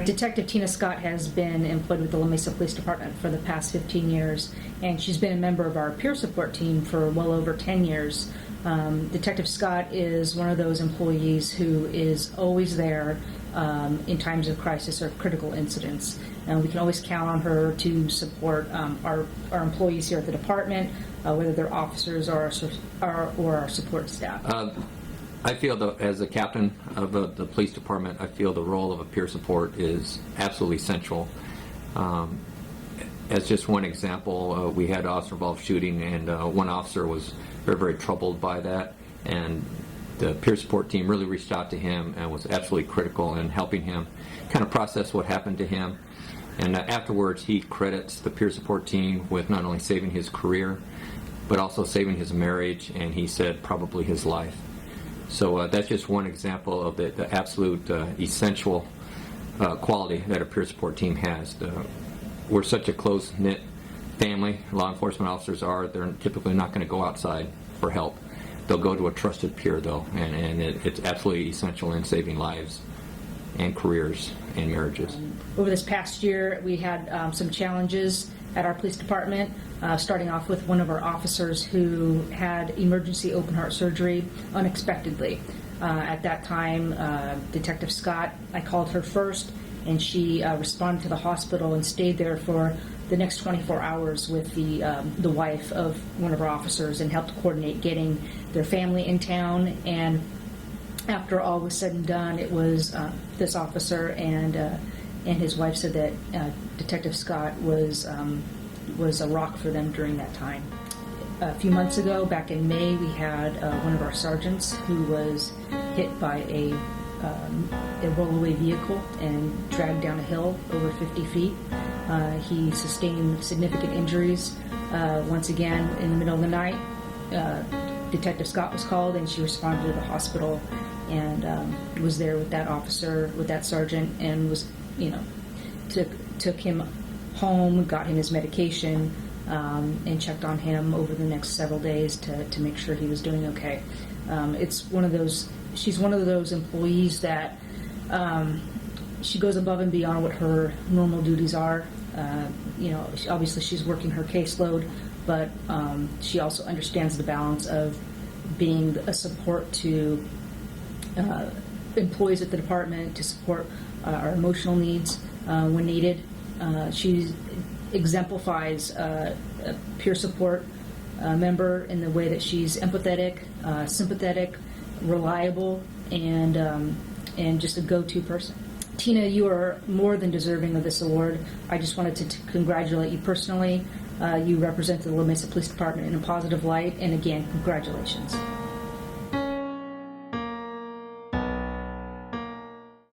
Detective Tina Scott has been employed with the La Mesa Police Department for the past 15 years, and she's been a member of our peer support team for well over 10 years. Detective Scott is one of those employees who is always there in times of crisis or critical incidents. And we can always count on her to support our employees here at the department, whether they're officers or our support staff. I feel that as a captain of the police department, I feel the role of a peer support is absolutely central. As just one example, we had officer-involved shooting, and one officer was very, very troubled by that, and the peer support team really reached out to him and was absolutely critical in helping him kind of process what happened to him. And afterwards, he credits the peer support team with not only saving his career, but also saving his marriage, and he said probably his life. So that's just one example of the absolute essential quality that a peer support team has. We're such a close-knit family, law enforcement officers are. They're typically not going to go outside for help. They'll go to a trusted peer, though, and it's absolutely essential in saving lives and careers and marriages. Over this past year, we had some challenges at our police department, starting off with one of our officers who had emergency open heart surgery unexpectedly. At that time, Detective Scott, I called her first, and she responded to the hospital and stayed there for the next 24 hours with the wife of one of our officers and helped coordinate getting their family in town. And after all was said and done, it was this officer and his wife said that Detective Scott was a rock for them during that time. A few months ago, back in May, we had one of our sergeants who was hit by a rollaway vehicle and dragged down a hill over 50 feet. He sustained significant injuries. Once again, in the middle of the night, Detective Scott was called, and she responded to the hospital and was there with that officer, with that sergeant, and was, took him home, got him his medication, and checked on him over the next several days to make sure he was doing okay. She's one of those employees that she goes above and beyond what her normal duties are. Obviously she's working her caseload, but she also understands the balance of being a support to employees at the department, to support our emotional needs when needed. She exemplifies a peer support member in the way that she's empathetic, sympathetic, reliable, and just a go-to person. Tina, you are more than deserving of this award. I just wanted to congratulate you personally. You represent the La Mesa Police Department in a positive light, and again, congratulations.